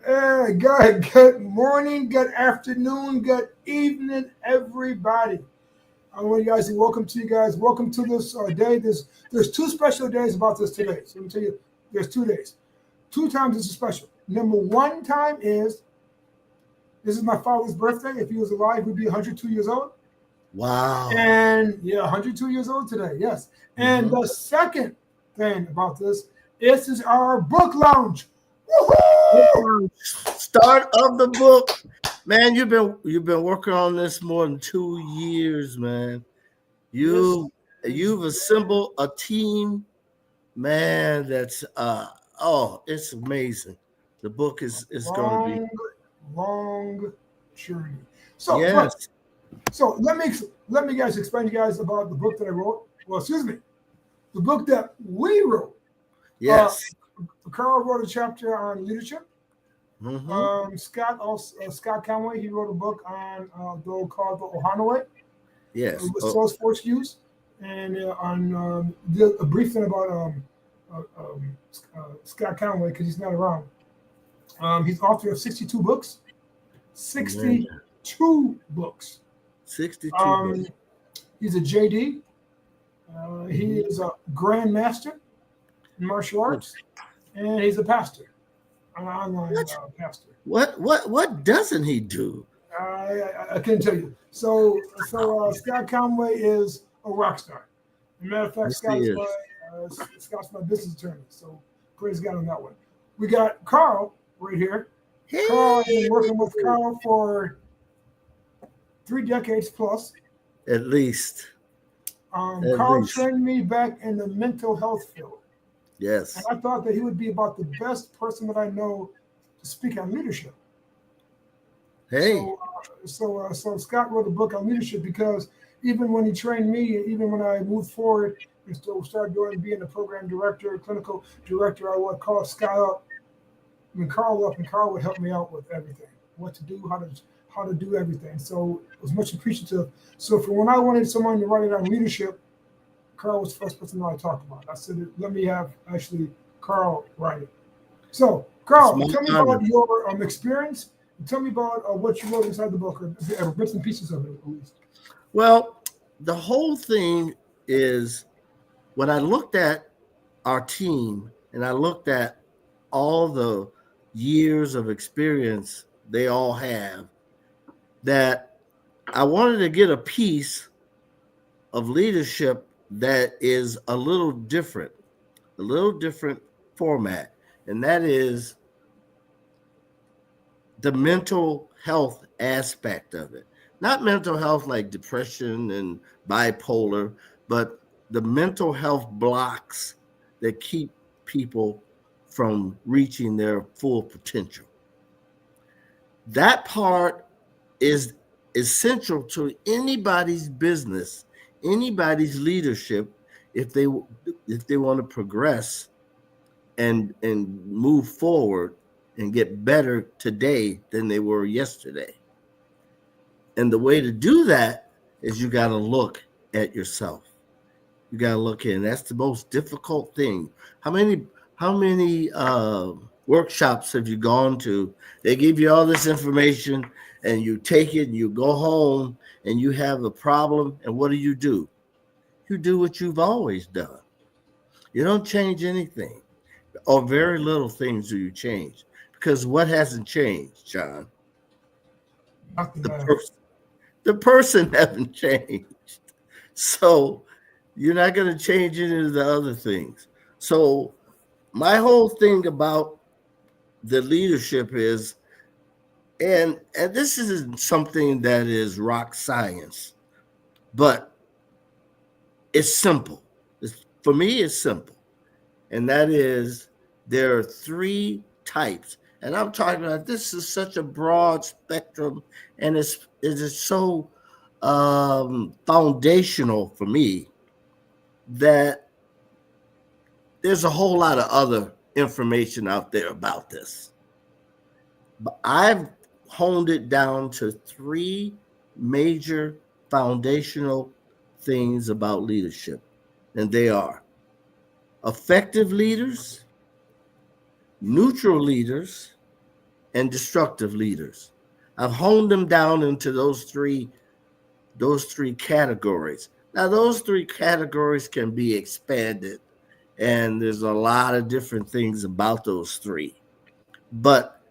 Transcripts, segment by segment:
Good morning, good afternoon, good evening, everybody. I want you guys to welcome to you guys. Welcome to this day. There's two special days about this today. So let me tell you, there's 2 days. Two times is special. Number one time is this is my father's birthday. If he was alive, he'd be 102 years old. Wow. And yeah, 102 years old today. Yes. And Mhm. the second thing about this is our book lounge. Woohoo! Start of the book, man. You've been working on this more than 2 years, man. This You is you've assembled a team, man. That's it's amazing. The book is going to be long, long journey. So, but yes, so let me guys explain to you guys about the book that I wrote. Well, excuse me, the book that we wrote. Uh, yes. Carl wrote a chapter on leadership. Mm-hmm. Scott Conway, he wrote a book on called the Ohana Way, Yes. with Oh, Salesforce use, and on did a brief thing about Scott Conway because he's not around. He's author of 62 books. man. 62 books. 62 Um, books. he's a JD. He Mhm. is a grandmaster in martial arts, and he's a pastor, an online What? pastor. What doesn't he do? I can't tell you. So Scott Conway is a rock star. As a matter of fact, Yes, he is. Scott's my business attorney. So praise God on that one. We got Carl right here. Carl, I've been Hey, working with Carl for 3 decades plus. at least, at Carl least, trained me back in the mental health field, and yes. I thought that he would be about the best person that I know to speak on leadership. Hey, So Scott wrote a book on leadership because even when he trained me, even when I moved forward and still started doing being a program director, clinical director, I would call Scott up, Carl up, and Carl would help me out with everything, what to do, how to do everything. So it was much appreciative. So for when I wanted someone to write it on leadership, Carl was the first person that I talked about. I said, let me have actually Carl write it. So, it's Carl, my tell me honor. about your experience. Tell me about what you wrote inside the book, or bits and pieces of it, at least. Well, the whole thing is when I looked at our team and I looked at all the years of experience they all have, that I wanted to get a piece of leadership that is a little different format, and that is the mental health aspect of it. Not mental health like depression and bipolar, but the mental health blocks that keep people from reaching their full potential. That part is essential to anybody's business, anybody's leadership if they if they want to progress and move forward and get better today than they were yesterday. And the way to do that is you got to look at yourself. You got to look in. That's the most difficult thing. How many workshops have you gone to? They give you all this information and you take it and you go home and you have a problem and what do? You do what you've always done. You don't change anything or very little things do you change because what hasn't changed, John? Nothing The has. person. The person hasn't changed. So you're not going to change any of the other things. So my whole thing about the leadership is, and this isn't something that is rock science, but it's simple. For me, it's simple, and that is there are three types. And I'm talking about this is such a broad spectrum, and it is so foundational for me that there's a whole lot of other information out there about this. But I've honed it down to three major foundational things about leadership, and they are effective leaders, neutral leaders, and destructive leaders. I've honed them down into those three categories. Now, those three categories can be expanded, and there's a lot of different things about those three. But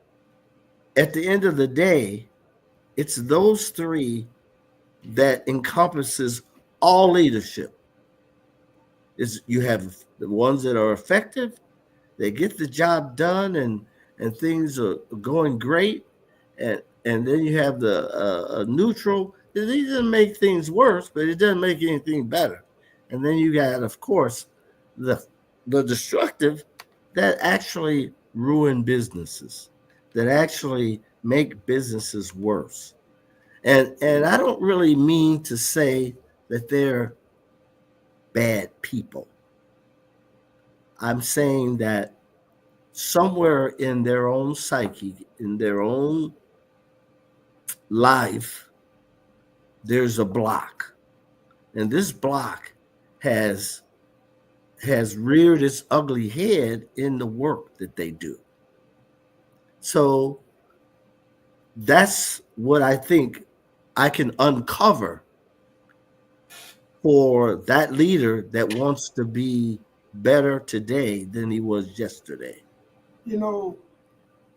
at the end of the day, it's those three that encompasses all leadership. Is you have the ones that are effective, they get the job done, and things are going great, and then you have the neutral. It doesn't make things worse, but it doesn't make anything better. And then you got, of course, the destructive that actually ruin businesses, that actually make businesses worse. And I don't really mean to say that they're bad people. I'm saying that somewhere in their own psyche, in their own life, there's a block. And this block has reared its ugly head in the work that they do. So that's what I think I can uncover for that leader that wants to be better today than he was yesterday. You know,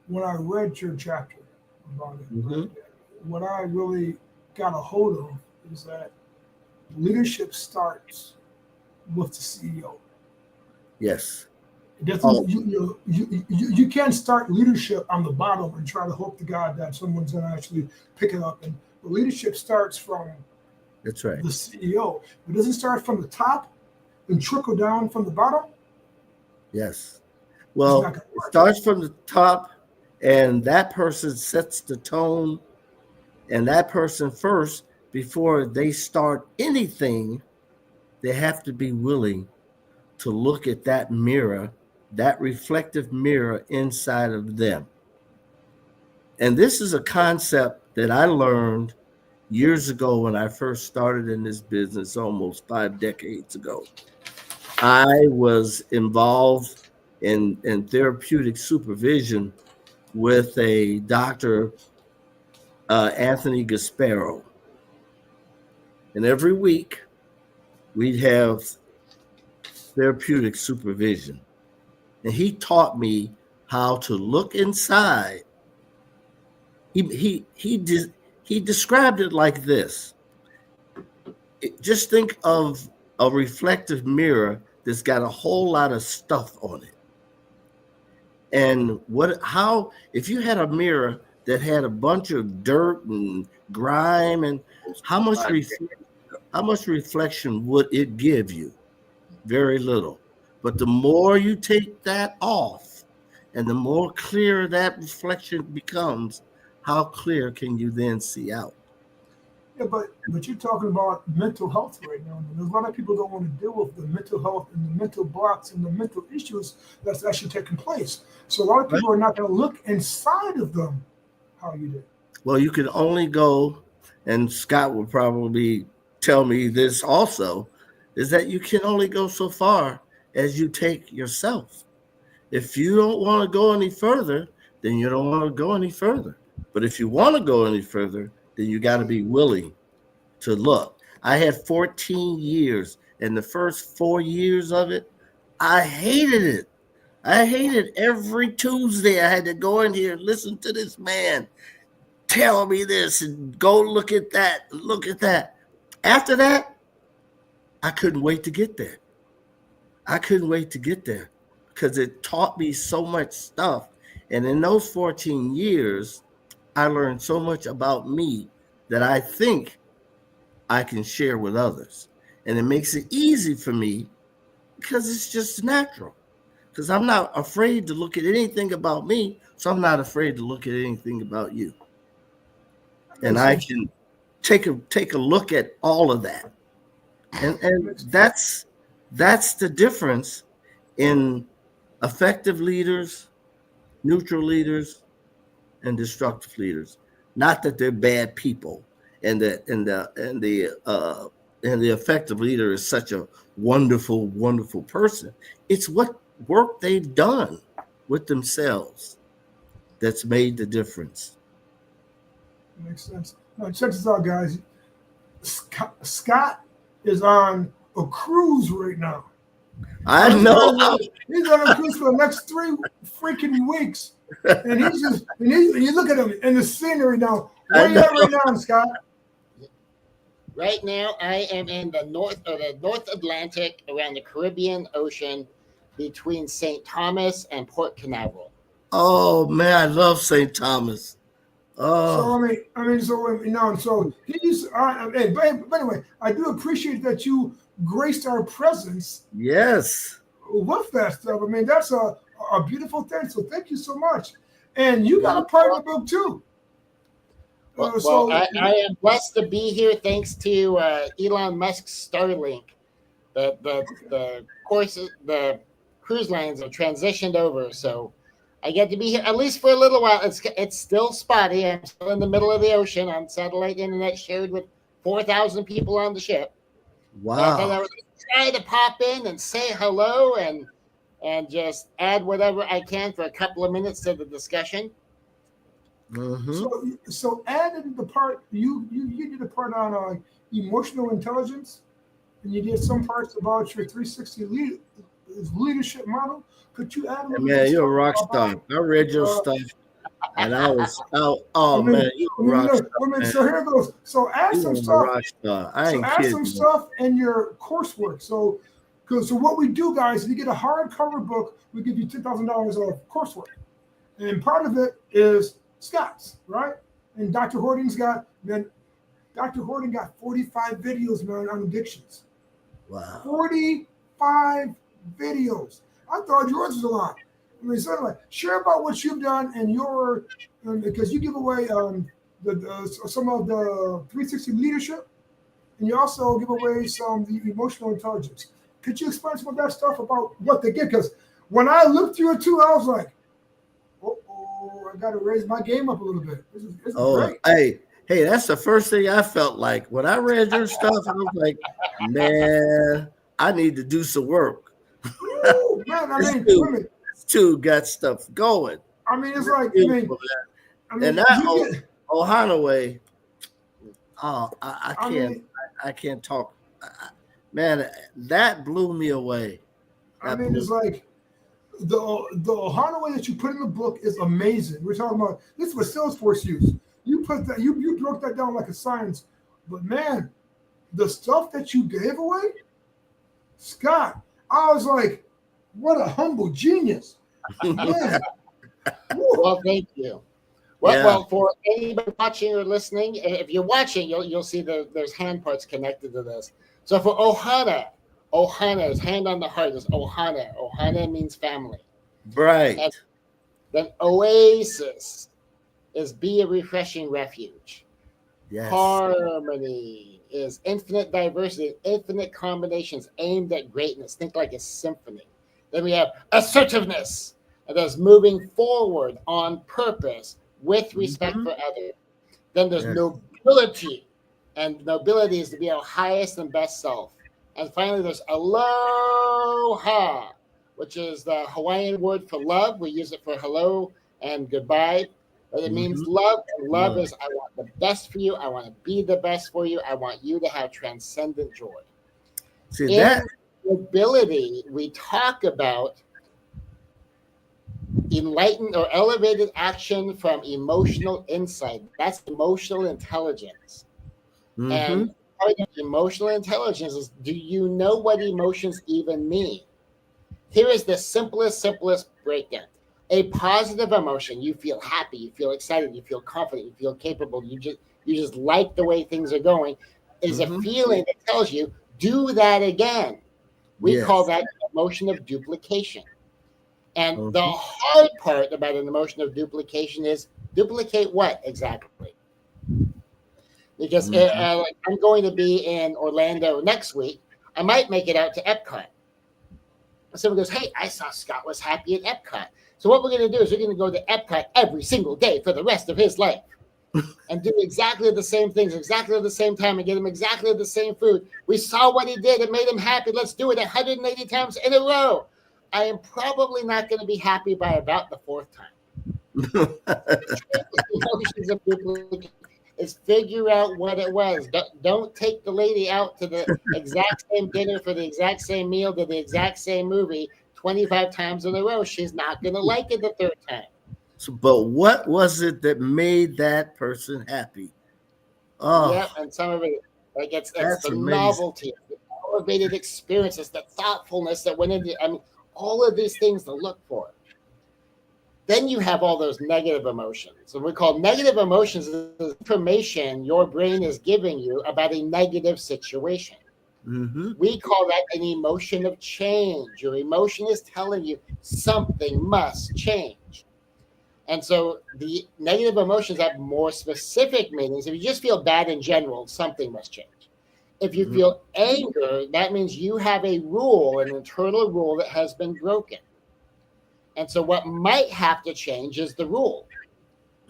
when I read your chapter about it, what I really got a hold of is that leadership starts with the CEO. Yes. It doesn't, you can't start leadership on the bottom and try to hope to God that someone's going to actually pick it up. And the leadership starts from that's right. the CEO. It doesn't start from the top and trickle down from the bottom. Yes. Well, it starts from the top, and that person sets the tone, and that person first, before they start anything, they have to be willing to look at that mirror, that reflective mirror inside of them. And this is a concept that I learned years ago when I first started in this business almost 5 decades ago. I was involved in therapeutic supervision with a Dr. Anthony Gasparo. And every week we'd have therapeutic supervision. And he taught me how to look inside. He described it like this. Just think of a reflective mirror that's got a whole lot of stuff on it. And if you had a mirror that had a bunch of dirt and grime, and how much reflection would it give you? Very little. But the more you take that off, and the more clear that reflection becomes, how clear can you then see out? Yeah, but you're talking about mental health right now. And a lot of people don't want to deal with the mental health and the mental blocks and the mental issues that's actually taking place. So a lot of people are not going to look inside of them how you did. Well, you can only go, and Scott will probably tell me this also, is that you can only go so far as you take yourself. If you don't want to go any further, then you don't want to go any further. But if you want to go any further, then you got to be willing to look. I had 14 years, and the first 4 years of it, I hated it. I hated every Tuesday I had to go in here and listen to this man tell me this and go look at that, look at that. After that, I couldn't wait to get there. I couldn't wait to get there because it taught me so much stuff. And in those 14 years, I learned so much about me that I think I can share with others. And it makes it easy for me because it's just natural. Because I'm not afraid to look at anything about me, so I'm not afraid to look at anything about you. And I can take a look at all of that. And that's the difference in effective leaders, neutral leaders, and destructive leaders. Not that they're bad people, and the effective leader is such a wonderful, wonderful person. It's what work they've done. with themselves that's made the difference. Makes sense. Now, check this out, guys. Scott is on a cruise right now. I know. He's on a cruise for the next 3 freaking weeks. And you look at him in the scenery now. Where are you at right now, Scott? Right now, I am in the North Atlantic, around the Caribbean Ocean, between St. Thomas and Port Canaveral. Oh man, I love St. Thomas. Oh, So he's. But anyway, I do appreciate that you graced our presence. yes. With that stuff. I mean, that's a beautiful thing. So thank you so much. And you got a part of the book too. I am blessed to be here thanks to Elon Musk's Starlink. The cruise lines have transitioned over, so I get to be here at least for a little while. It's still spotty. I'm still in the middle of the ocean on satellite internet shared with 4,000 people on the ship. Wow. And I was trying to pop in and say hello and just add whatever I can for a couple of minutes to the discussion. Mm-hmm. So added the part you did a part on emotional intelligence, and you did some parts about your 360 leadership model. Could you add a little Man, you're a rock star. I read your stuff, and I was out. Oh man, you're a rock star. So here goes. So add some stuff. Rock star. I ain't add kidding. some stuff in your coursework. So what we do, guys, if you get a hardcover book, we give you $10,000 of coursework, and part of it is Scott's, right? And Dr. Horton got 45 videos, man, on addictions. Wow. 45 videos. I thought yours was a lot. I mean, so anyway, share about what you've done and because you give away some of the 360 leadership, and you also give away some of the emotional intelligence. Could you explain some of that stuff about what they get? Because when I looked through it too, I was like, I got to raise my game up a little bit. This is great. Hey, that's the first thing I felt like when I read your stuff. I was like, man, I need to do some work. Ooh, man, this dude got stuff going. I mean, it's like, and that Ohana, I can't talk. Man, that blew me away. It's like the Ohana way that you put in the book is amazing. We're talking about this is what Salesforce used. You put that, you broke that down like a science. But man, the stuff that you gave away, Scott, I was like, what a humble genius. Well, thank you. Well, for anybody watching or listening, if you're watching, you'll see there's hand parts connected to this. So for Ohana is hand on the heart, is Ohana. Ohana means family. Right. And then Oasis is be a refreshing refuge. Yes. Harmony is infinite diversity, infinite combinations aimed at greatness. Think like a symphony. Then we have assertiveness, and that's moving forward on purpose with respect for others. Then there's nobility, and nobility is to be our highest and best self. And finally, there's aloha, which is the Hawaiian word for love. We use it for hello and goodbye. But it means love. And love is I want the best for you. I want to be the best for you. I want you to have transcendent joy. See In that nobility, we talk about enlightened or elevated action from emotional insight. That's emotional intelligence. And part of emotional intelligence is, do you know what emotions even mean? Here is the simplest breakdown. A positive emotion, you feel happy, you feel excited, you feel confident, you feel capable, you just like the way things are going, is a feeling that tells you, do that again. We call that emotion of duplication. And the hard part about an emotion of duplication is duplicate what exactly? Because I'm going to be in Orlando next week. I might make it out to Epcot. Someone goes, hey, I saw Scott was happy at Epcot. So what we're going to do is we're going to go to Epcot every single day for the rest of his life and do exactly the same things, exactly at the same time, and get him exactly the same food. We saw what he did. It made him happy. Let's do it 180 times in a row. I am probably not going to be happy by about the fourth time. Emotions of duplicate is figure out what it was. Don't take the lady out to the exact same dinner for the exact same meal to the exact same movie 25 times in a row. She's not going to like it the third time. So, but what was it that made that person happy? Oh, yeah, and some of it, like it's the amazing. novelty, the elevated experiences, the thoughtfulness that went into. I mean, all of these things to look for. Then you have all those negative emotions. So we call negative emotions is information your brain is giving you about a negative situation. Mm-hmm. We call that an emotion of change. Your emotion is telling you something must change. And so the negative emotions have more specific meanings. If you just feel bad in general, something must change. If you feel anger, that means you have a rule, an internal rule that has been broken. And so what might have to change is the rule.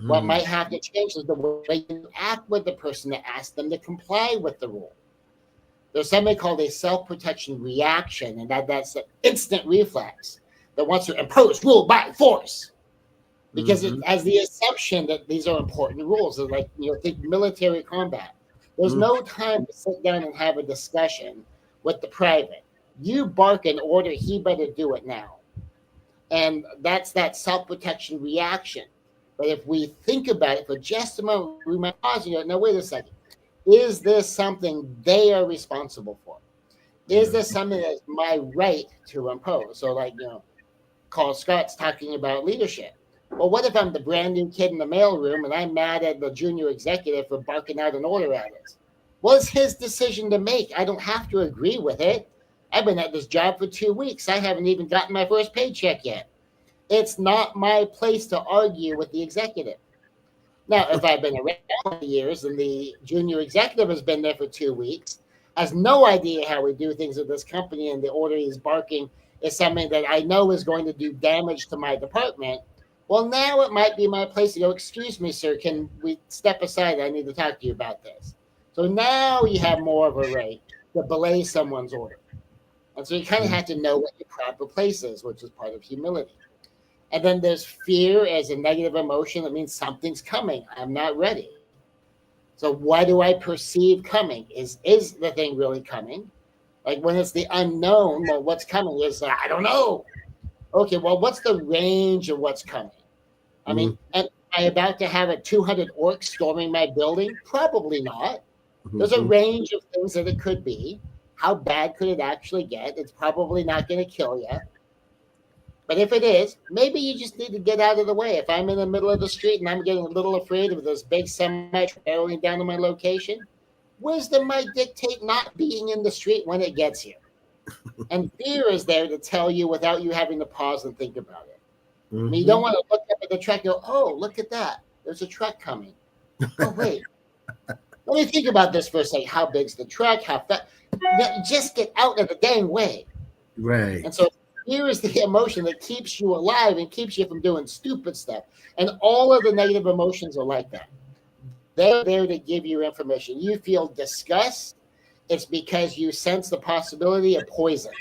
What might have to change is the way you act with the person to ask them to comply with the rule. There's something called a self-protection reaction, and that's an instant reflex that wants to impose rule by force. Because it has the assumption that these are important rules. They're like, think military combat. There's no time to sit down and have a discussion with the private. You bark an order, he better do it now. And that's that self-protection reaction. But if we think about it for just a moment, we might pause and go, no, wait a second. Is this something they are responsible for? Is this something that's my right to impose? So like, Carl Scott's talking about leadership. Well, what if I'm the brand new kid in the mailroom and I'm mad at the junior executive for barking out an order at us? Well, it's his decision to make. I don't have to agree with it. I've been at this job for 2 weeks. I haven't even gotten my first paycheck yet. It's not my place to argue with the executive. Now, if I've been around for years and the junior executive has been there for 2 weeks, has no idea how we do things at this company, and the order he's barking is something that I know is going to do damage to my department, well, now it might be my place to go, excuse me, sir, can we step aside? I need to talk to you about this. So now you have more of a right to belay someone's order. And so you kind of have to know what your proper place is, which is part of humility. And then there's fear as a negative emotion. That means something's coming. I'm not ready. So what do I perceive coming? Is the thing really coming? Like when it's the unknown, well, what's coming is, I don't know. Okay, well, what's the range of what's coming? I mean, am I about to have 200 orcs storming my building? Probably not. There's a range of things that it could be. How bad could it actually get? It's probably not going to kill you. But if it is, maybe you just need to get out of the way. If I'm in the middle of the street and I'm getting a little afraid of this big semi barreling down to my location, wisdom might dictate not being in the street when it gets here. And fear is there to tell you without you having to pause and think about it. I mean, you don't want to look up at the truck and go, oh, look at that. There's a truck coming. Oh, wait. Let me think about this for a second. How big's the truck? How fast? Just get out of the dang way. Right. And so fear is the emotion that keeps you alive and keeps you from doing stupid stuff. And all of the negative emotions are like that. They're there to give you information. You feel disgust. It's because you sense the possibility of poison.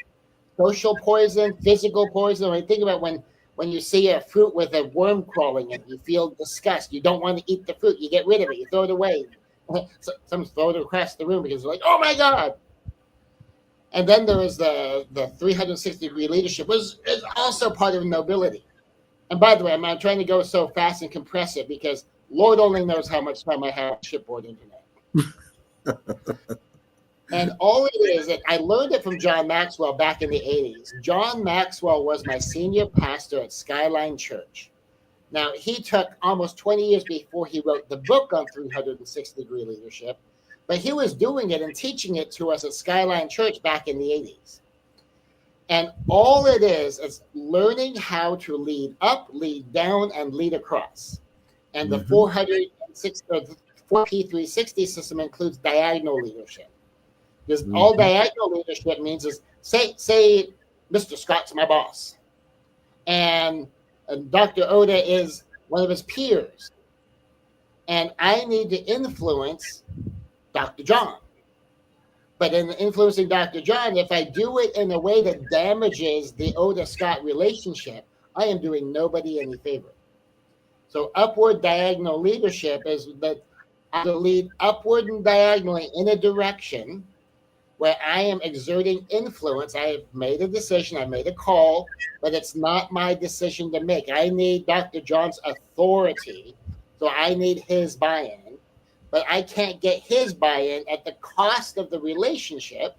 Social poison, physical poison. I mean, think about when you see a fruit with a worm crawling in it, you feel disgust. You don't want to eat the fruit. You get rid of it. You throw it away. Some throw it across the room because they're like, oh my God. And then there is the 360-degree leadership, which is also part of nobility. And by the way, I'm trying to go so fast and compress it because Lord only knows how much time I have on shipboard internet. And all it is that I learned it from John Maxwell back in the 80s. John Maxwell was my senior pastor at Skyline Church. Now, he took almost 20 years before he wrote the book on 360-degree leadership, but he was doing it and teaching it to us at Skyline Church back in the 80s. And all it is learning how to lead up, lead down, and lead across. And the 4P360 system includes diagonal leadership. Because all diagonal leadership means is, say Mr. Scott's my boss, and Dr. Oda is one of his peers, and I need to influence Dr. John. But in influencing Dr. John, if I do it in a way that damages the Oda Scott relationship, I am doing nobody any favor. So upward diagonal leadership is that I lead upward and diagonally in a direction where I am exerting influence. I have made a decision, I made a call, but it's not my decision to make. I need Dr. John's authority, so I need his buy-in, but I can't get his buy-in at the cost of the relationship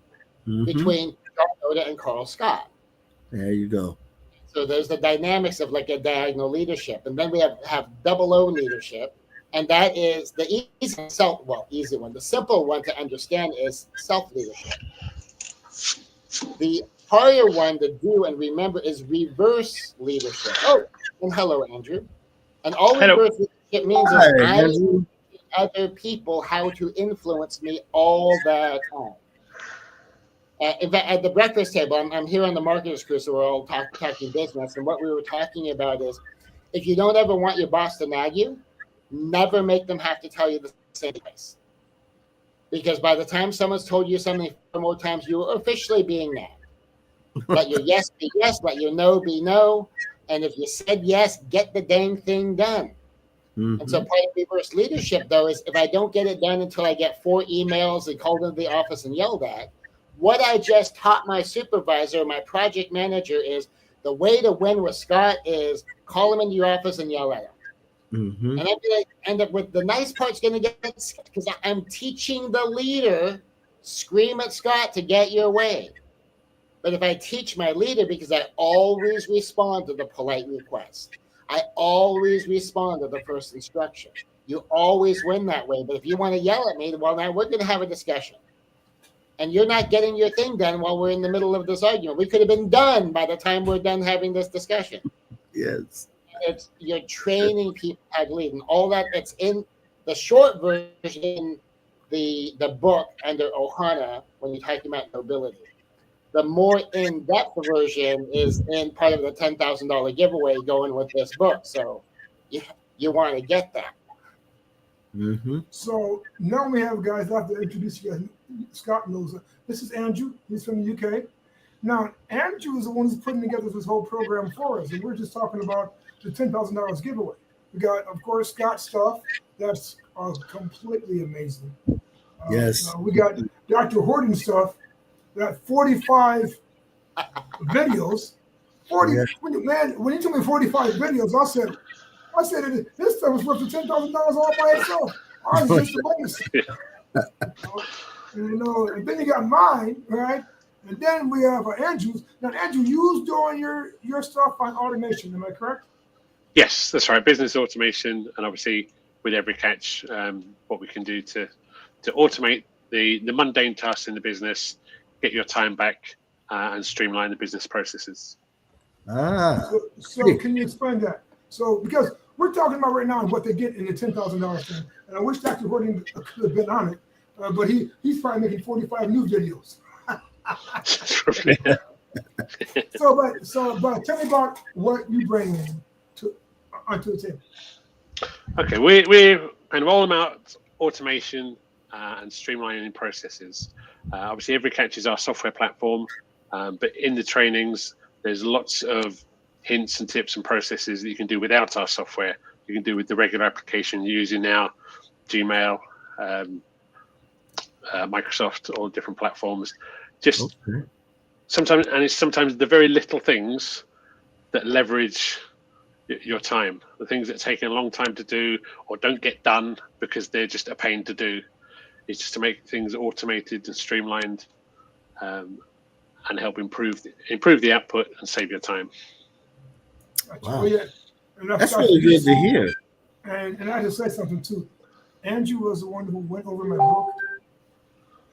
between John Oda and Carl Scott. There you go. So there's the dynamics of like a diagonal leadership, and then we have double O leadership, and that is the easy one. The simple one to understand is self-leadership. The harder one to do and remember is reverse leadership. Oh, and hello, Andrew. And all reverse leadership means is I teach other people how to influence me all the time. In fact, at the breakfast table, I'm here on the marketers crew, so we're all talking business. And what we were talking about is, if you don't ever want your boss to nag you, never make them have to tell you the same place. Because by the time someone's told you something 4 more times, you are officially being nagged. Let your yes be yes, let your no be no. And if you said yes, get the dang thing done. And so part of reverse leadership, though, is if I don't get it done until I get 4 emails and called into the office and yelled at, what I just taught my supervisor, my project manager, is the way to win with Scott is call him into your office and yell at him. And I'm going to end up with the nice part's going to get, because I'm teaching the leader, scream at Scott to get your way. But if I teach my leader, because I always respond to the polite request, I always respond to the first instruction. You always win that way. But if you want to yell at me, well, now we're going to have a discussion. And you're not getting your thing done while we're in the middle of this argument. We could have been done by the time we're done having this discussion. Yes. You're training people how to lead, and all that. It's in the short version in the book under Ohana when you're talking about nobility. The more in-depth version is in part of the $10,000 giveaway going with this book. So you want to get that. So now we have guys. I have to introduce you guys. Scott knows. This is Andrew. He's from the UK. Now, Andrew is the one who's putting together this whole program for us, and we're just talking about the $10,000 giveaway. We got, of course, Scott's stuff. That's completely amazing. Yes. We got Dr. Horton stuff. Got 45 videos. 40. Yes. When he told me 45 videos, I said this stuff was worth the $10,000 all by itself. I was just a bonus. And then you got mine, right? And then we have Andrew's. Now, Andrew, you's doing your stuff on automation. Am I correct? Yes, that's right. Business automation, and obviously with every catch, what we can do to automate the mundane tasks in the business, get your time back, and streamline the business processes. So can you explain that? So because we're talking about right now what they get in the $10,000 thing, and I wish Dr. Horton could have been on it, but he's probably making 45 new videos. But tell me about what you bring onto the table. Okay, we're kind of all about automation and streamlining processes. Obviously, Every Catch is our software platform, but in the trainings, there's lots of hints and tips and processes that you can do without our software. You can do with the regular application you're using now, Gmail, Microsoft, all different platforms. Sometimes the very little things that leverage your time, the things that take a long time to do or don't get done because they're just a pain to do. It's just to make things automated and streamlined, and help improve the output and save your time. Wow. Oh, yeah. That's really good to hear. And I just say something too. Andrew was the one who went over my book,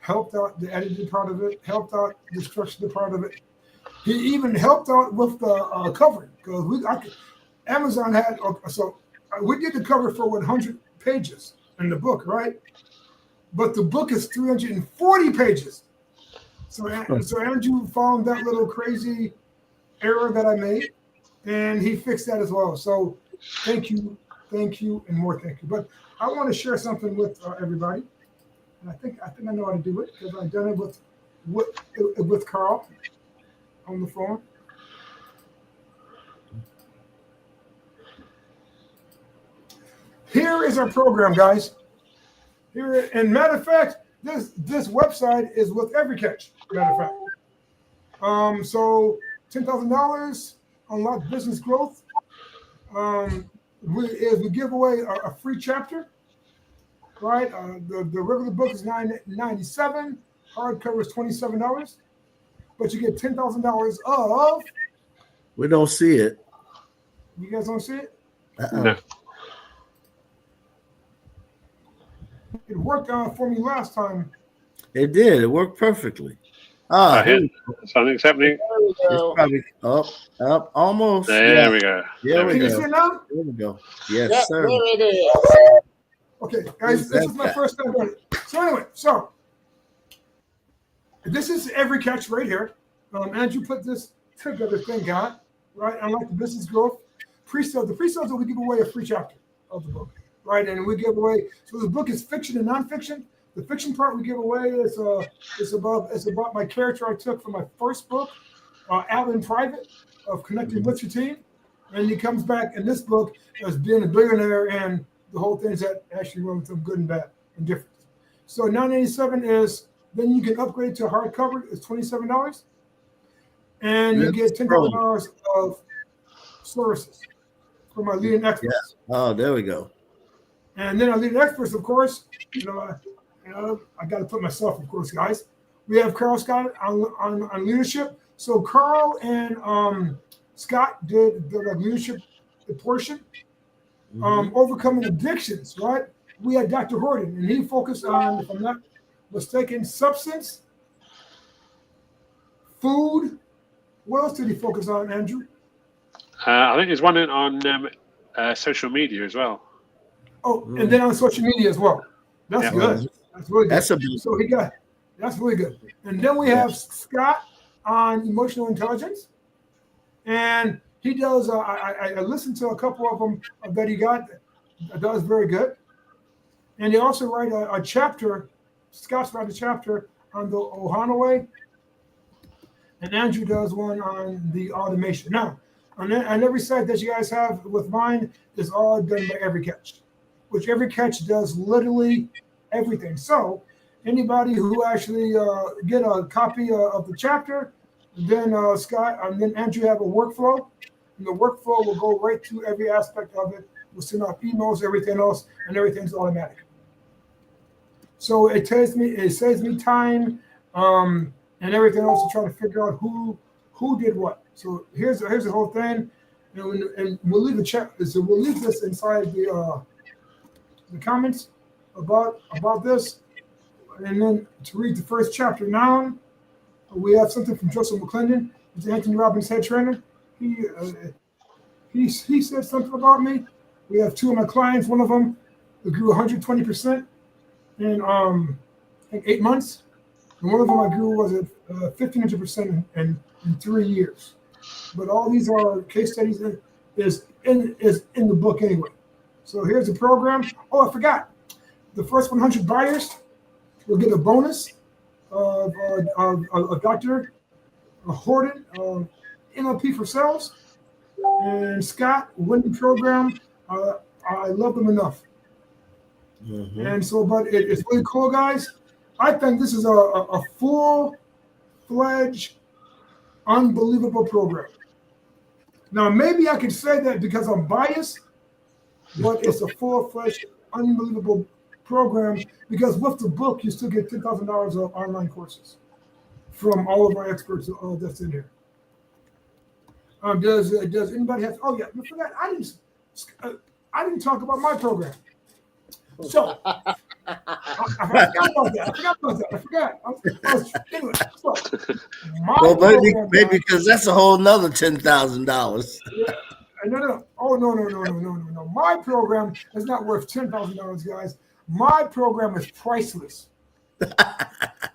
helped out the editing part of it, helped out the structure part of it. He even helped out with the cover, because Amazon had, so we did the cover for 100 pages in the book, right? But the book is 340 pages. So Andrew found that little crazy error that I made, and he fixed that as well. So thank you, and more thank you. But I want to share something with everybody. And I think I know how to do it because I've done it with Carl on the phone. Here is our program, guys. Here, and matter of fact, this website is with Every Catch. Matter of fact, so $10,000 unlock business growth. We give away a free chapter, right? The regular book is $9.97. Hardcover is $27, but you get $10,000 of. We don't see it. You guys don't see it? No. It worked for me last time. It did. It worked perfectly. Something's happening. There we It's go. probably up, almost. There we go. There we Can you go. see it now? There we go. Yes, Yep, sir. there it is. Okay, guys, this is my first time doing it. So anyway, this is Every Catch right here. Andrew put this together, thank God. Right, unlike the business growth pre-sale. The pre-sales we give away a free chapter of the book, right? And we give away. So the book is fiction and nonfiction. The fiction part we give away is about my character I took from my first book, Alan Private, of connecting with your team, and he comes back in this book as being a billionaire, and the whole thing's that actually went with some good and bad and different. So $9.87 is then you can upgrade to hardcover. It's $27, and you get $10,000 of services from our leading experts. Yeah. Oh, there we go. And then our leading experts, of course, I got to put myself, of course, guys. We have Carl Scott on leadership. So Carl and Scott did the leadership portion, overcoming addictions, right? We had Dr. Horton, and he focused on, if I'm not mistaken, substance, food. What else did he focus on, Andrew? I think there's one on social media as well. Oh, and then on social media as well. That's good. That's really good. That's a big. So that's really good. And then we have Scott on emotional intelligence, and he does. I listened to a couple of them that he got. That was very good. And they also write a chapter. Scott's write a chapter on the Ohana, and Andrew does one on the automation. Now, on every site that you guys have with mine is all done by Every Catch, which Every Catch does literally everything. So anybody who actually get a copy of the chapter, then Scott and then Andrew have a workflow, and the workflow will go right to every aspect of it. We'll send out emails, everything else, and everything's automatic. So it saves me time and everything else to try to figure out who did what. So here's the whole thing, and we'll leave the chat. So we'll leave this inside the comments about this, and then to read the first chapter now, we have something from Joseph McClendon, who's Anthony Robbins' head trainer. He said something about me. We have two of my clients. One of them grew 120% in 8 months, and one of them I grew was at 1,500% in 3 years. But all these are case studies that is in the book anyway. So here's the program. Oh, I forgot. The first 100 buyers will get a bonus of Dr. Horton, NLP for sales, and Scott winning program. I love them enough. And so, but it's really cool, guys. I think this is a full-fledged, unbelievable program. Now, maybe I could say that because I'm biased, but it's a full-fledged, unbelievable program because with the book, you still get $10,000 of online courses from all of our experts that's in here. Does anybody have? Oh yeah, I forgot. I didn't talk about my program. So I forgot about that. I forgot. Anyway, so Well, maybe because that's a whole nother $10,000. Yeah. No. Oh, no. My program is not worth $10,000, guys. My program is priceless.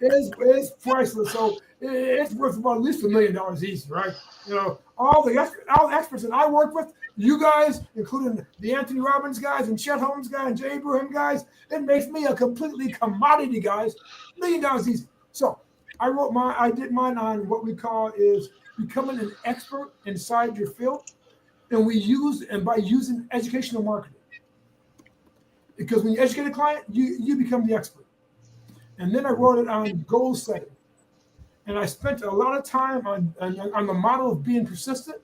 It's priceless. So it's worth about at least $1 million easy, right? You know, all the experts that I work with, You guys, including the Anthony Robbins guys and Chet Holmes guys and Jay Abraham guys, it makes me a completely commodity, guys. $1 million easy. So I did mine on what we call is becoming an expert inside your field. And by using educational marketing. Because when you educate a client, you become the expert. And then I wrote it on goal setting. And I spent a lot of time on the model of being persistent.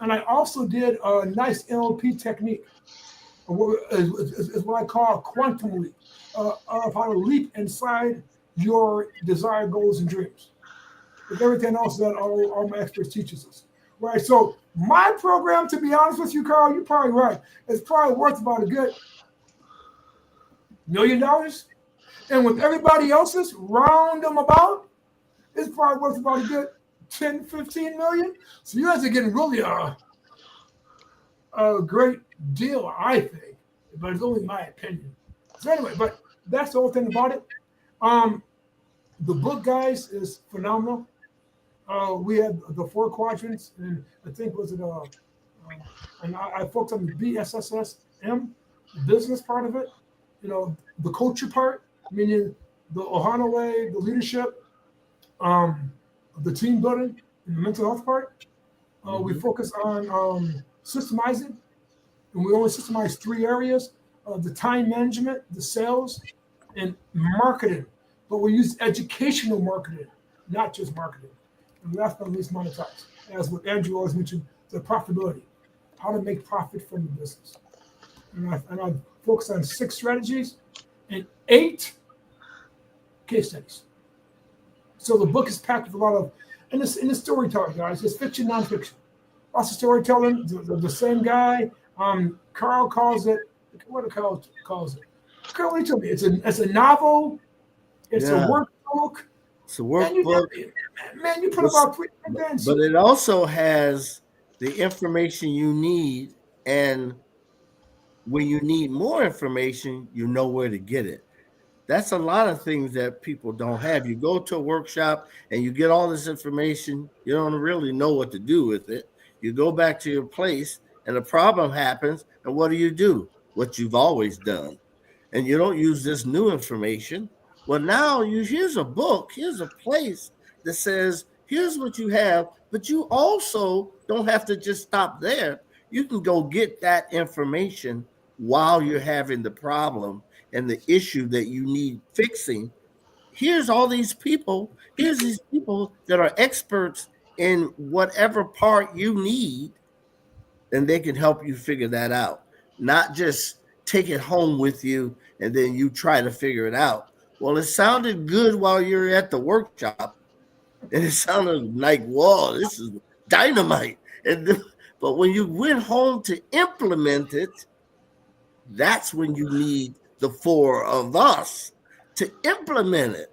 And I also did a nice NLP technique, is what I call a quantum leap, of how to leap inside your desired goals and dreams. With everything else that all my experts teaches us. Right, so my program, to be honest with you, Carl, you're probably right. It's probably worth about a good $1 million. And with everybody else's, round them about, it's probably worth about a good 10, 15 million. So you guys are getting really a great deal, I think. But it's only my opinion. So anyway, but that's the whole thing about it. The book, guys, is phenomenal. We had the 4 quadrants, and I think and I focused on the BSSM, the business part of it, the culture part, meaning the Ohana way, the leadership, the team building, and the mental health part. We focus on systemizing, and we only systemize 3 areas: the time management, the sales, and marketing. But we use educational marketing, not just marketing. And last but not least, monetize. As what Andrew always mentioned, the profitability, how to make profit from the business. And I focus on 6 strategies and 8 case studies. So the book is packed with a lot of, and the storytelling, guys. It's fiction, nonfiction. Lots of storytelling. The same guy. Carl calls it. What do Carl calls it? Carl, what do you tell me? It's a novel. It's a workbook. It's a workbook. Man, you put about 3 bands. But it also has the information you need, and when you need more information, you know where to get it. That's a lot of things that people don't have. You go to a workshop and you get all this information. You don't really know what to do with it. You go back to your place and a problem happens. And what do? What you've always done. And you don't use this new information. Well, now here's a book. Here's a place that says, here's what you have. But you also don't have to just stop there. You can go get that information while you're having the problem and the issue that you need fixing. Here's all these people. Here's these people that are experts in whatever part you need, and they can help you figure that out. Not just take it home with you and then you try to figure it out. Well, it sounded good while you're at the workshop, and it sounded like, whoa, this is dynamite. But when you went home to implement it, that's when you need the 4 of us to implement it.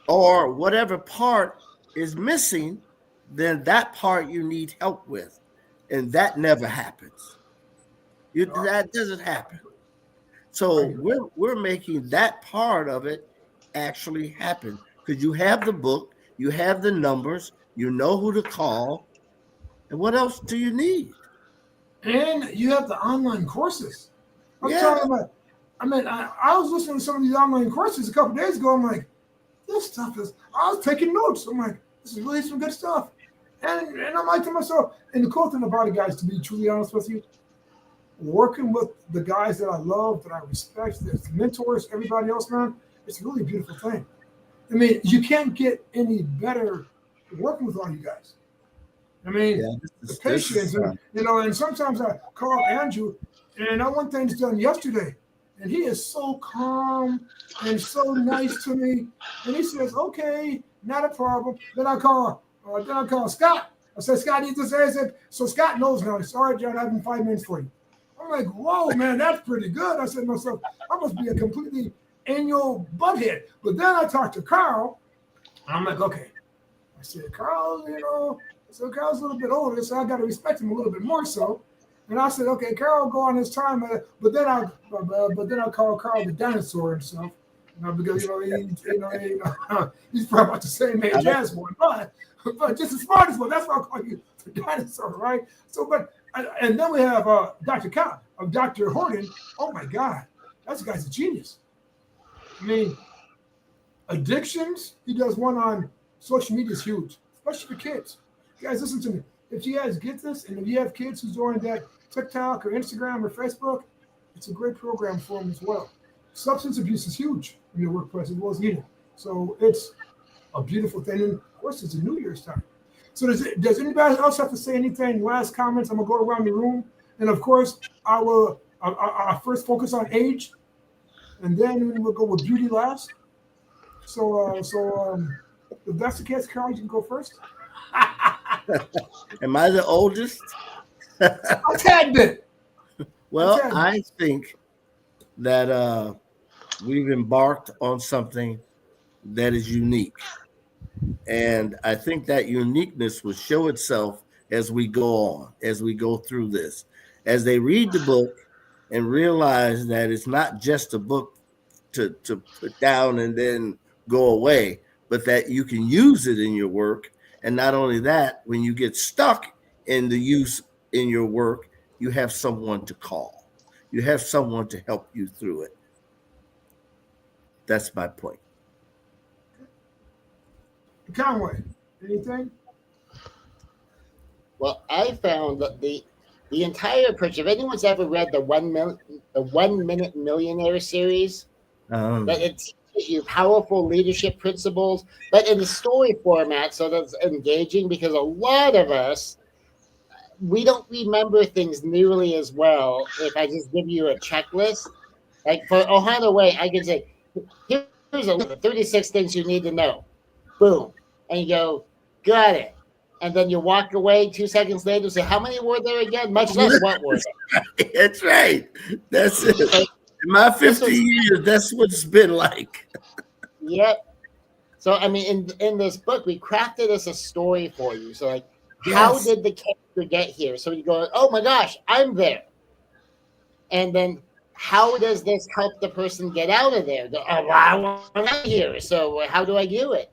Or whatever part is missing, then that part you need help with. And that never happens. That doesn't happen. So we're making that part of it actually happen, because you have the book, you have the numbers, you know who to call, and what else do you need? And you have the online courses. I'm talking about. I was listening to some of these online courses a couple of days ago. I'm like, this stuff is. I was taking notes. I'm like, this is really some good stuff. And I'm like to myself, and the cool thing about it, guys, to be truly honest with you, working with the guys that I love, that I respect, that's mentors, everybody else, man, it's a really beautiful thing. I mean, you can't get any better working with all you guys. I mean, the patience, and sometimes I call Andrew, and I want things done yesterday, and he is so calm and so nice to me, and he says, "Okay, not a problem." Then I call Scott. I said, "Scott needs this." I said, so Scott knows now. Sorry, John, I have 5 minutes for you. I'm like, whoa, man, that's pretty good. I said to myself, I must be a completely annual butthead. But then I talked to Carl, and I'm like, okay. I said, Carl, so Carl's a little bit older, so I got to respect him a little bit more so. And I said, okay, Carl will go on his time, but then I'll call Carl the dinosaur himself, because he's probably about the same age as one, but just as smart as one. That's why I'll call you the dinosaur, right? So, but And then we have Dr. Cobb, Dr. Horton. Oh my God, that guy's a genius. I mean, addictions. He does one on social media is huge, especially for kids. Guys, listen to me. If you guys get this, and if you have kids who's doing that TikTok or Instagram or Facebook, it's a great program for them as well. Substance abuse is huge in your workplace as well as eating. So it's a beautiful thing. And of course, it's a New Year's time. So does anybody else have to say anything? Last comments? I'm gonna go around the room, and of course, I will. I first focus on age, and then we'll go with beauty last. So if that's the case, Carl, you can go first. Am I the oldest? A tad bit. Well, I think that we've embarked on something that is unique. And I think that uniqueness will show itself as we go on, as we go through this. As they read the book and realize that it's not just a book to put down and then go away, but that you can use it in your work. And not only that, when you get stuck in the use in your work, you have someone to call. You have someone to help you through it. That's my point. Conway, anything? Well, I found that the entire approach, if anyone's ever read the 1 Minute Millionaire series, that it teaches you powerful leadership principles, but in the story format, so that's engaging, because a lot of us, we don't remember things nearly as well if I just give you a checklist. Like for Ohana Way, I can say, here's a list of 36 things you need to know. Boom. And you go, got it. And then you walk away 2 seconds later and say, how many were there again? Much less what were there? That's right. That's it. In my 50 years, that's what it's been like. Yep. So, I mean, in this book, we crafted as a story for you. So, like, Yes. How did the character get here? So you go, oh my gosh, I'm there. And then how does this help the person get out of there? Go, oh, well, I want out here. So how do I do it?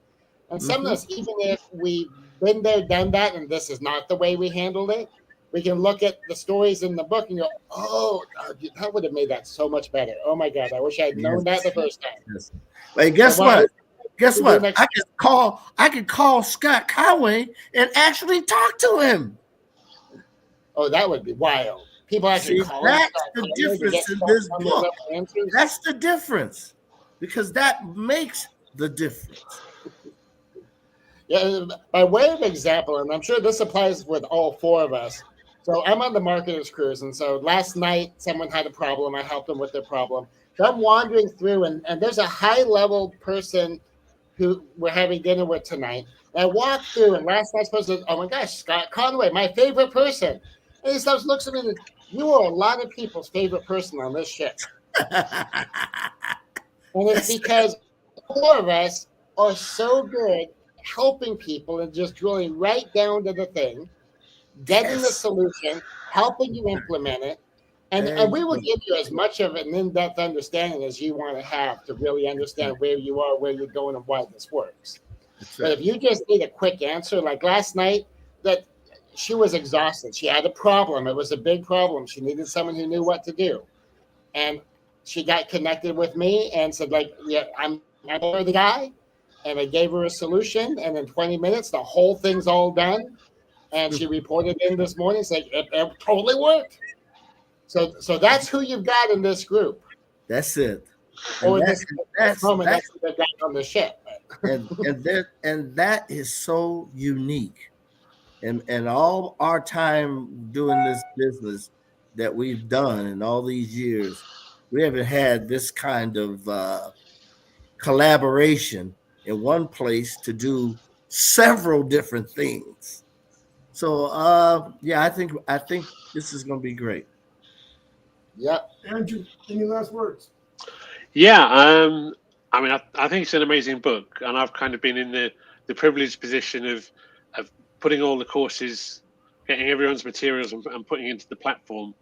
And some of us, even if we've been there, done that, and this is not the way we handled it, we can look at the stories in the book and go, oh, that would have made that so much better. Oh my God, I wish I had known that the first time. Yes. Hey, guess what? Guess what? I could call Scott Conway and actually talk to him. Oh, that would be wild. People actually call that's the difference in this book. That's the difference, because that makes the difference. Yeah, by way of example, and I'm sure this applies with all four of us. So I'm on the marketers cruise, and so last night someone had a problem. I helped them with their problem. So I'm wandering through, and there's a high-level person who we're having dinner with tonight. And I walked through, and last night's person said, oh my gosh, Scott Conway, my favorite person. And he stops, looks at me, and you are a lot of people's favorite person on this ship. And it's because four of us are so good helping people and just drilling right down to the thing, getting the solution, helping you implement it. And we will give you as much of an in-depth understanding as you want to have to really understand where you are, where you're going, and why this works. But if you just need a quick answer, like last night, that she was exhausted. She had a problem. It was a big problem. She needed someone who knew what to do. And she got connected with me and said, like, yeah, I'm the guy. And I gave her a solution. And in 20 minutes, the whole thing's all done. And she reported in this morning saying it totally worked. So that's who you've got in this group. That's it. Or that's who they've got on the ship. and that is so unique. And all our time doing this business that we've done in all these years, we haven't had this kind of collaboration in one place to do several different things. So I think this is going to be great. Yep. Andrew, any last words? Yeah, I mean, I think it's an amazing book, and I've kind of been in the privileged position of putting all the courses, getting everyone's materials, and putting it into the platform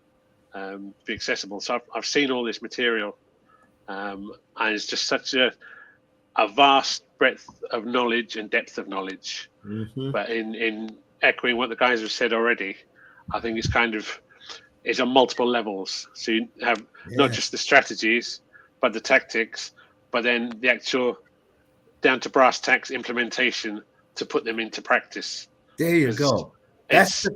to be accessible. So I've seen all this material, and it's just such a vast breadth of knowledge and depth of knowledge. Mm-hmm. But in echoing what the guys have said already, I think it's on multiple levels. So you have not just the strategies, but the tactics, but then the actual down to brass tacks implementation to put them into practice. There you go. That's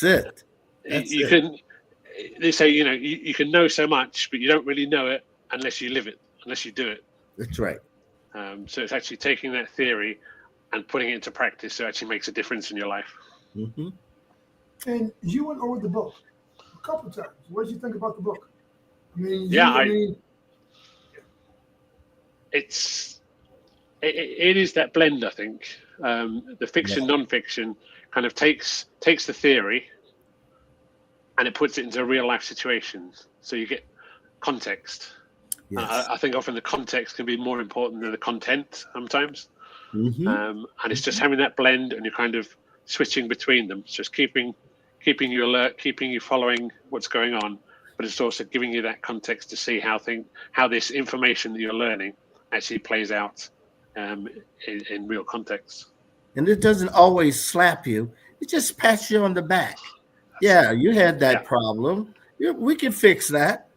it. They say, you can know so much, but you don't really know it unless you live it, unless you do it. That's right. So it's actually taking that theory and putting it into practice, so it actually makes a difference in your life. Mm-hmm. And you went over the book a couple times. What did you think about the book? I mean, it is that blend, I think. The fiction, non-fiction kind of takes the theory and it puts it into real life situations. So you get context. Yes. I think often the context can be more important than the content sometimes. Mm-hmm. And it's just having that blend, and you're kind of switching between them. It's just keeping you alert, keeping you following what's going on, but it's also giving you that context to see how this information that you're learning actually plays out in real context. And it doesn't always slap you; it just pats you on the back. Yeah, you had that problem. We can fix that.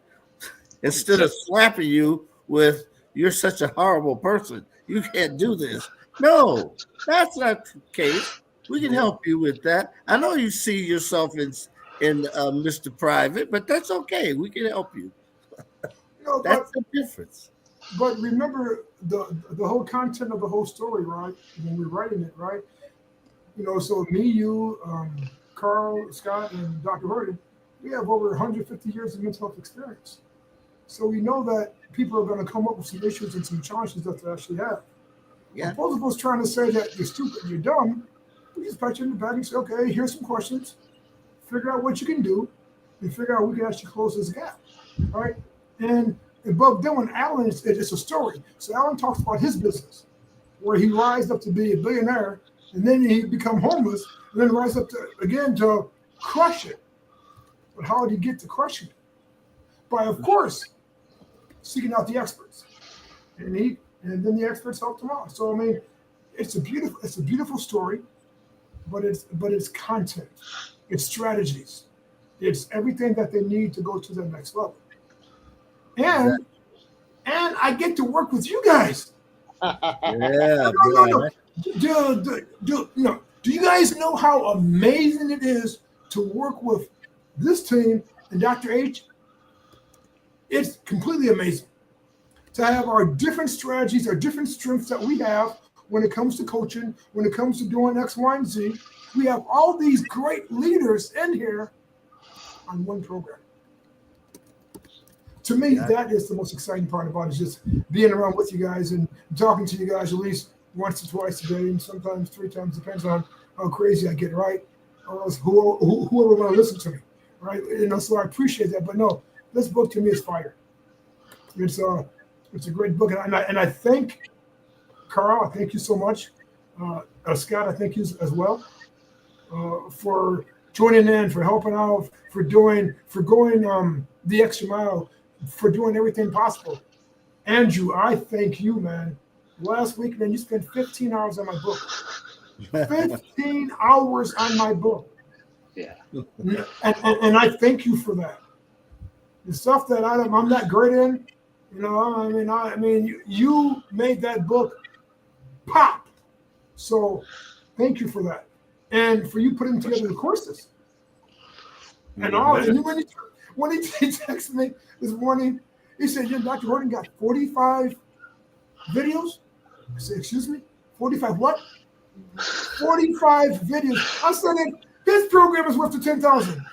Instead of slapping you with "you're such a horrible person, you can't do this." No, that's not the case. We can help you with that. I know you see yourself in Mr. Private, but that's okay. We can help you. That's the difference. But remember the whole content of the whole story, right? When we're writing it, right? So me, you, Carl, Scott, and Dr. Horton, we have over 150 years of mental health experience. So we know that people are going to come up with some issues and some challenges that they actually have. Yeah. Both of us trying to say that you're stupid, you're dumb. We just pat you in the back and say, okay, here's some questions. Figure out what you can do, and figure out how we can actually close this gap, right? And above then, when Alan, it's a story. So Alan talks about his business, where he rised up to be a billionaire, and then he become homeless, and then rise up to crush it. But how did he get to crushing it? By, of course, seeking out the experts, and then the experts helped him out. So I mean, it's a beautiful story, but it's content, it's strategies, it's everything that they need to go to the next level. And I get to work with you guys. Yeah. No. Do you guys know how amazing it is to work with this team and Dr. H? It's completely amazing to have our different strategies, our different strengths that we have when it comes to coaching, when it comes to doing X, Y, and Z. We have all these great leaders in here on one program. To me, that is the most exciting part about it, is just being around with you guys and talking to you guys at least once or twice a day, and sometimes 3 times, depends on how crazy I get, right? Or else whoever want to listen to me, right? So I appreciate that. But no, this book to me is fire. It's a great book, and I thank Carl. I thank you so much, Scott. I thank you as well for joining in, for helping out, for going the extra mile, for doing everything possible. Andrew, I thank you, man. Last week, man, you spent 15 hours on my book. 15 hours on my book. Yeah. And I thank you for that. The stuff that I'm not great in, I mean, you made that book pop. So thank you for that, and for you putting together the courses. And all. And when he texted me this morning, he said, "Yeah, Dr. Horton got 45 videos." I said, "Excuse me, 45 what?" 45 videos. I said, "This program is worth the 10,000."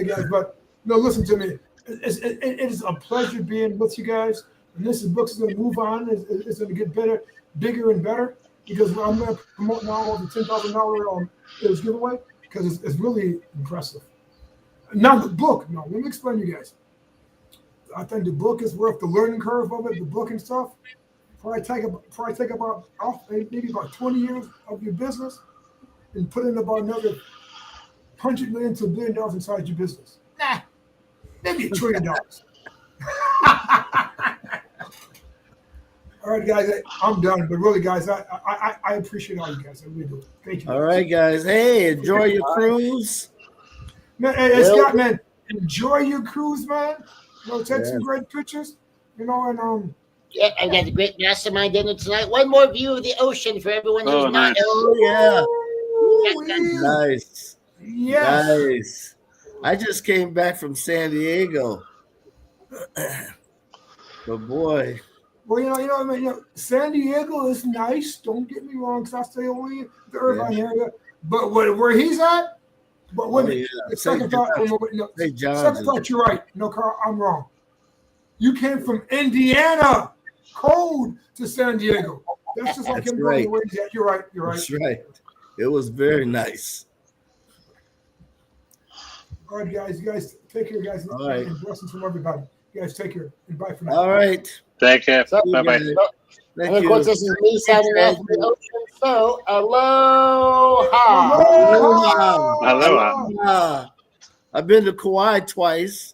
Guys, but no, listen to me. It is a pleasure being with you guys. And this book is going to move on. It's going to get better, bigger and better, because I'm going to promote now the $10,000 giveaway, because it's really impressive. Now the book. No, let me explain to you guys. I think the book is worth the learning curve of it, the book and stuff. Probably take about maybe about 20 years of your business and put in about another $100 million to $1 billion inside your business. Nah, maybe $1 trillion. All right, guys, I'm done. But really, guys, I appreciate all you guys. I really do. Thank you. All right, guys. Hey, enjoy your cruise. Man, hey, Scott, man, enjoy your cruise, man. You know, take some great pictures. You know, and Yeah, I got a great mastermind dinner tonight. One more view of the ocean for everyone who's not. Nice. Oh yeah, nice. Yes. Nice. I just came back from San Diego. But boy. Well, I mean, San Diego is nice. Don't get me wrong, because I stay only in the Irvine area. But where he's at, but when the second thought, second thought, you're right. No, Carl, I'm wrong. You came from Indiana, cold, to San Diego. That's just like him going where he's at. You're right. You're right. That's right. It was very nice. All right, guys. You guys take care, guys. All right. And blessings from everybody. You guys take care. And bye for now. All right. Take care. Bye bye. And of course, this is me signing off from the ocean. So, aloha. Aloha. I've been to Kauai twice.